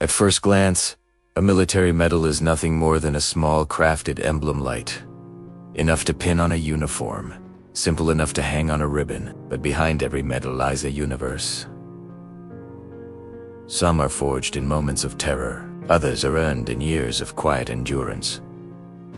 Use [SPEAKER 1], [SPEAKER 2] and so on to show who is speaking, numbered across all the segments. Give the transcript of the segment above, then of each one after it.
[SPEAKER 1] At first glance, a military medal is nothing more than a small crafted emblem light, enough to pin on a uniform, simple enough to hang on a ribbon, but behind every medal lies a universe. Some are forged in moments of terror, others are earned in years of quiet endurance.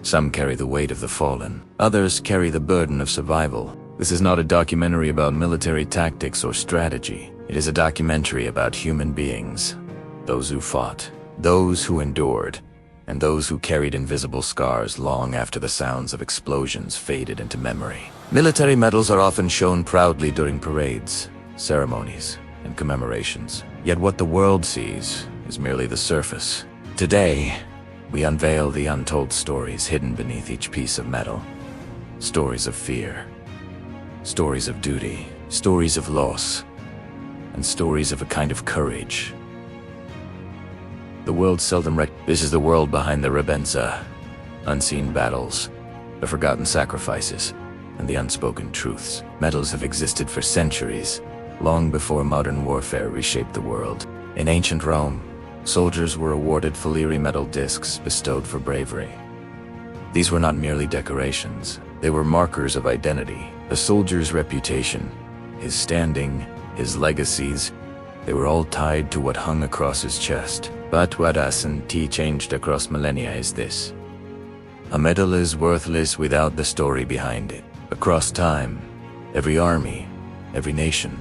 [SPEAKER 1] Some carry the weight of the fallen, others carry the burden of survival. This is not a documentary about military tactics or strategy. It is a documentary about human beings. Those who fought, those who endured, and those who carried invisible scars long after the sounds of explosions faded into memory. Military medals are often shown proudly during parades, ceremonies, and commemorations. Yet what the world sees is merely the surface. Today, we unveil the untold stories hidden beneath each piece of metal. Stories of fear, stories of duty, stories of loss, and stories of a kind of courage the world seldom This is the world behind the rebenza, unseen battles, the forgotten sacrifices, and the unspoken truths. Medals have existed for centuries, long before modern warfare reshaped the world. In ancient Rome, soldiers were awarded Falieri medal discs bestowed for bravery. These were not merely decorations, they were markers of identity. A soldier's reputation, his standing, his legacies, they were all tied to what hung across his chest. But what S&T changed across millennia is this. A medal is worthless without the story behind it. Across time, every army, every nation,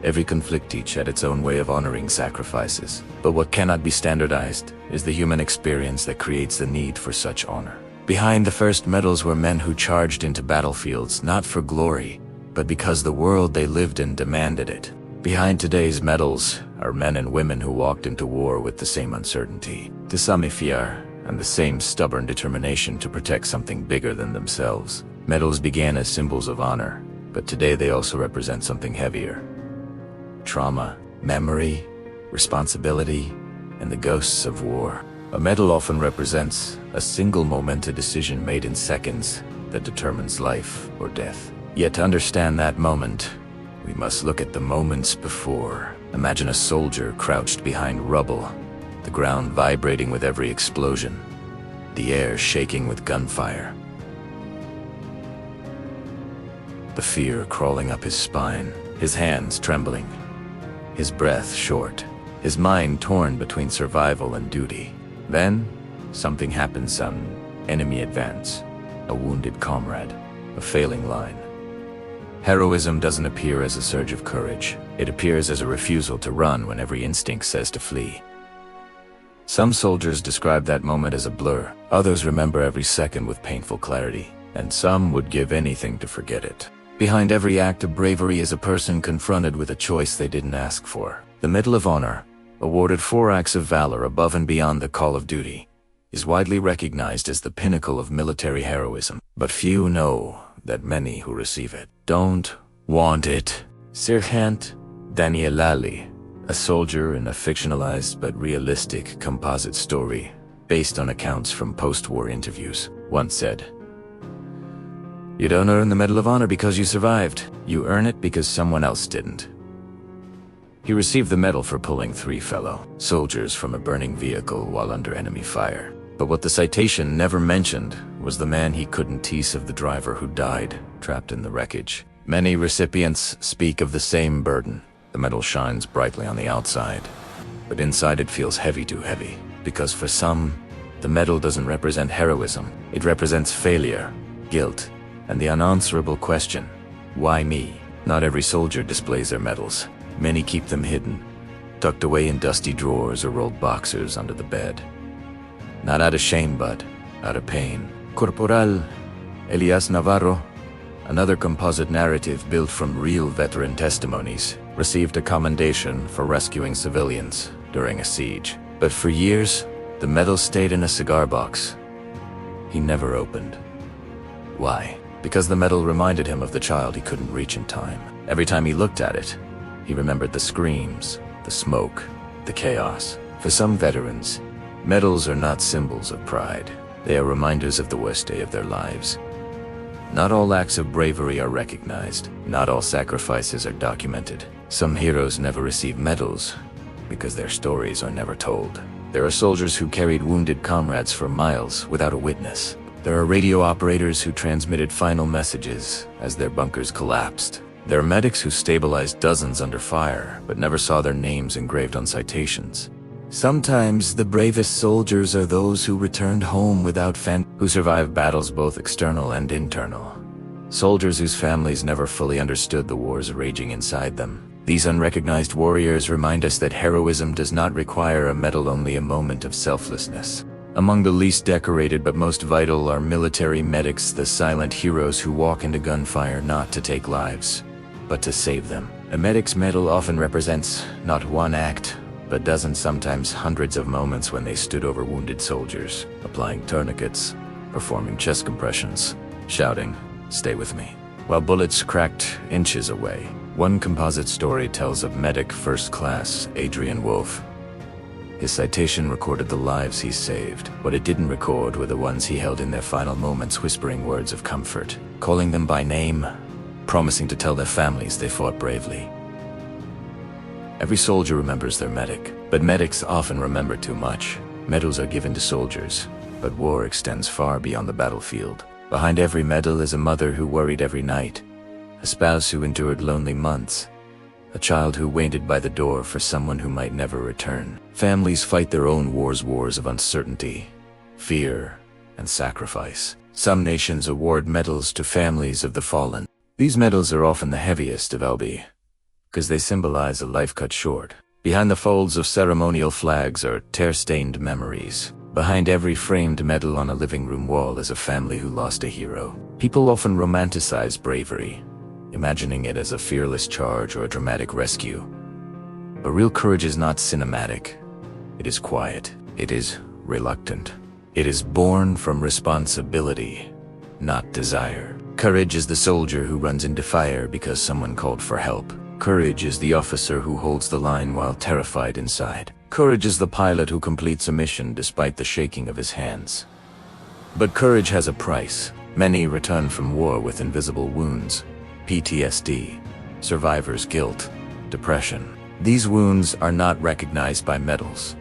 [SPEAKER 1] every conflict each had its own way of honoring sacrifices. But what cannot be standardized is the human experience that creates the need for such honor. Behind the first medals were men who charged into battlefields not for glory, but because the world they lived in demanded it. Behind today's medals are men and women who walked into war with the same uncertainty, to some fear, and the same stubborn determination to protect something bigger than themselves. Medals began as symbols of honor, but today they also represent something heavier. Trauma, memory, responsibility, and the ghosts of war. A medal often represents a single momentous decision made in seconds that determines life or death. Yet to understand that moment, we must look at the moments before. Imagine a soldier crouched behind rubble, the ground vibrating with every explosion, the air shaking with gunfire. The fear crawling up his spine, his hands trembling, his breath short, his mind torn between survival and duty. Then, something happens, some enemy advance, a wounded comrade, a failing line. Heroism doesn't appear as a surge of courage. It appears as a refusal to run when every instinct says to flee. Some soldiers describe that moment as a blur. Others remember every second with painful clarity. And some would give anything to forget it. Behind every act of bravery is a person confronted with a choice they didn't ask for. The Medal of Honor, awarded 4 acts of valor above and beyond the call of duty, is widely recognized as the pinnacle of military heroism. But few know that many who receive it don't want it. Sergeant Daniel Lally, a soldier in a fictionalized but realistic composite story based on accounts from post-war interviews, once said, "You don't earn the Medal of Honor because you survived. You earn it because someone else didn't." He received the medal for pulling 3 fellow soldiers from a burning vehicle while under enemy fire. But what the citation never mentioned was the man he couldn't tease of the driver who died, trapped in the wreckage. Many recipients speak of the same burden. The medal shines brightly on the outside, but inside it feels heavy, too heavy. Because for some, the medal doesn't represent heroism. It represents failure, guilt, and the unanswerable question, why me? Not every soldier displays their medals. Many keep them hidden, tucked away in dusty drawers or rolled boxers under the bed. Not out of shame, but out of pain. Corporal Elias Navarro, another composite narrative built from real veteran testimonies, received a commendation for rescuing civilians during a siege. But for years, the medal stayed in a cigar box he never opened. Why? Because the medal reminded him of the child he couldn't reach in time. Every time he looked at it, he remembered the screams, the smoke, the chaos. For some veterans, medals are not symbols of pride. They are reminders of the worst day of their lives. Not all acts of bravery are recognized. Not all sacrifices are documented. Some heroes never receive medals because their stories are never told. There are soldiers who carried wounded comrades for miles without a witness. There are radio operators who transmitted final messages as their bunkers collapsed. There are medics who stabilized dozens under fire, but never saw their names engraved on citations. Sometimes the bravest soldiers are those who returned home without who survived battles both external and internal. Soldiers whose families never fully understood the wars raging inside them. These unrecognized warriors remind us that heroism does not require a medal, only a moment of selflessness. Among the least decorated but most vital are military medics, the silent heroes who walk into gunfire not to take lives, but to save them. A medic's medal often represents not one act, but dozens, sometimes hundreds of moments when they stood over wounded soldiers, applying tourniquets, performing chest compressions, shouting, "Stay with me," while bullets cracked inches away. One composite story tells of medic first class Adrian Wolf. His citation recorded the lives he saved. What it didn't record were the ones he held in their final moments, whispering words of comfort, calling them by name, promising to tell their families they fought bravely. Every soldier remembers their medic, but medics often remember too much. Medals are given to soldiers, but war extends far beyond the battlefield. Behind every medal is a mother who worried every night, a spouse who endured lonely months, a child who waited by the door for someone who might never return. Families fight their own wars of uncertainty, fear, and sacrifice. Some nations award medals to families of the fallen. These medals are often the heaviest of LB, because they symbolize a life cut short. Behind the folds of ceremonial flags are tear-stained memories. Behind every framed medal on a living room wall is a family who lost a hero. People often romanticize bravery, imagining it as a fearless charge or a dramatic rescue. But real courage is not cinematic. It is quiet. It is reluctant. It is born from responsibility, not desire. Courage is the soldier who runs into fire because someone called for help. Courage is the officer who holds the line while terrified inside. Courage is the pilot who completes a mission despite the shaking of his hands. But courage has a price. Many return from war with invisible wounds, PTSD, survivor's guilt, depression. These wounds are not recognized by medals,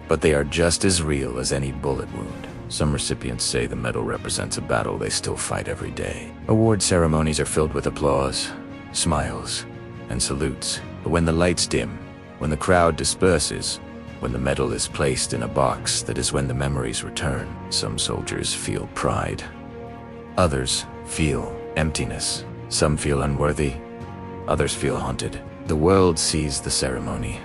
[SPEAKER 1] but they are just as real as any bullet wound. Some recipients say the medal represents a battle they still fight every day. Award ceremonies are filled with applause, smiles, and salutes. But when the lights dim, when the crowd disperses, when the medal is placed in a box, that is when the memories return. Some soldiers feel pride. Others feel emptiness. Some feel unworthy. Others feel haunted. The world sees the ceremony.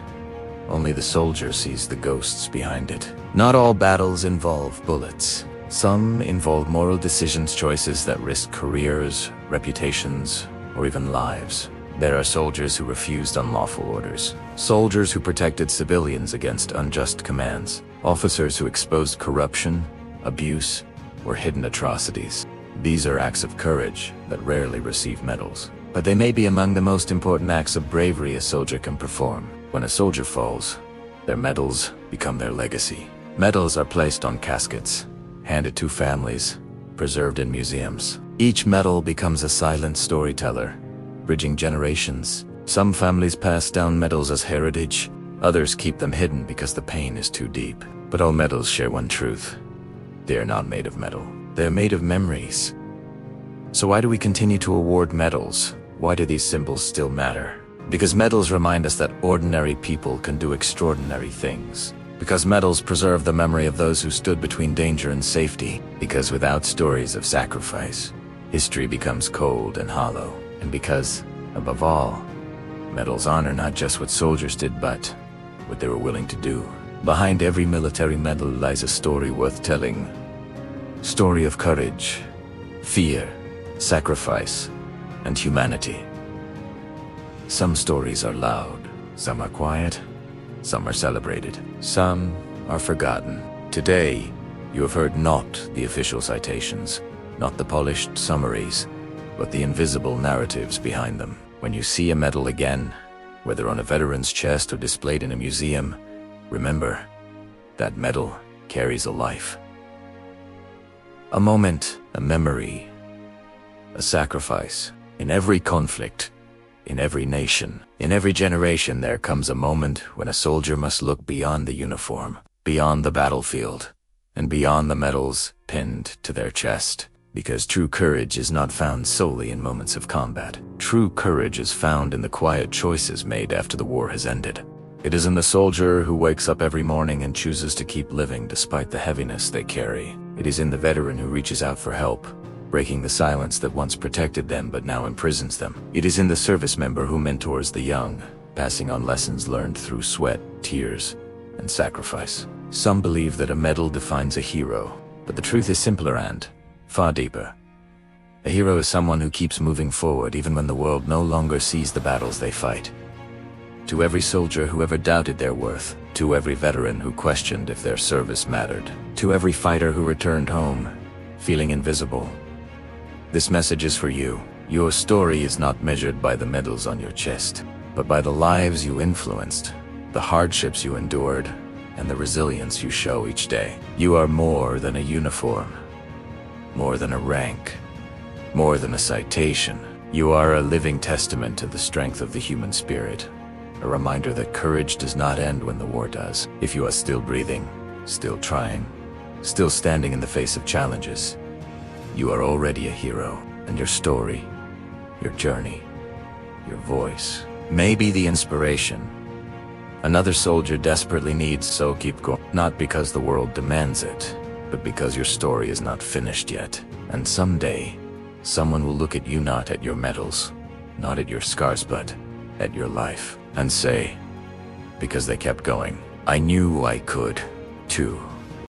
[SPEAKER 1] Only the soldier sees the ghosts behind it. Not all battles involve bullets. Some involve moral decisions, choices that risk careers, reputations, or even lives. There are soldiers who refused unlawful orders, soldiers who protected civilians against unjust commands, officers who exposed corruption, abuse, or hidden atrocities. These are acts of courage that rarely receive medals, but they may be among the most important acts of bravery a soldier can perform. When a soldier falls, their medals become their legacy. Medals are placed on caskets, handed to families, preserved in museums. Each medal becomes a silent storyteller, bridging generations. Some families pass down medals as heritage, others keep them hidden because the pain is too deep. But all medals share one truth: they are not made of metal. They are made of memories. So why do we continue to award medals? Why do these symbols still matter? Because medals remind us that ordinary people can do extraordinary things. Because medals preserve the memory of those who stood between danger and safety. Because without stories of sacrifice, history becomes cold and hollow. And because, above all, medals honor not just what soldiers did, but what they were willing to do. Behind every military medal lies a story worth telling. Story of courage, fear, sacrifice, and humanity. Some stories are loud, some are quiet, some are celebrated, some are forgotten. Today, you have heard not the official citations, not the polished summaries, but the invisible narratives behind them. When you see a medal again, whether on a veteran's chest or displayed in a museum, remember, that medal carries a life. A moment, a memory, a sacrifice. In every conflict, in every nation, in every generation, there comes a moment when a soldier must look beyond the uniform. beyond the battlefield, and beyond the medals pinned to their chest. Because true courage is not found solely in moments of combat. True courage is found in the quiet choices made after the war has ended. It is in the soldier who wakes up every morning and chooses to keep living despite the heaviness they carry. It is in the veteran who reaches out for help, breaking the silence that once protected them but now imprisons them. It is in the service member who mentors the young, passing on lessons learned through sweat, tears, and sacrifice. Some believe that a medal defines a hero, but the truth is simpler and far deeper. A hero is someone who keeps moving forward even when the world no longer sees the battles they fight. To every soldier who ever doubted their worth, to every veteran who questioned if their service mattered, to every fighter who returned home, feeling invisible, this message is for you. Your story is not measured by the medals on your chest, but by the lives you influenced, the hardships you endured, and the resilience you show each day. You are more than a uniform, more than a rank, more than a citation. You are a living testament to the strength of the human spirit, a reminder that courage does not end when the war does. If you are still breathing, still trying, still standing in the face of challenges, you are already a hero, and your story, your journey, your voice may be the inspiration another soldier desperately needs, so keep going. Not because the world demands it, but because your story is not finished yet. And someday, someone will look at you not at your medals, not at your scars, but at your life, and say, because they kept going, I knew I could, too.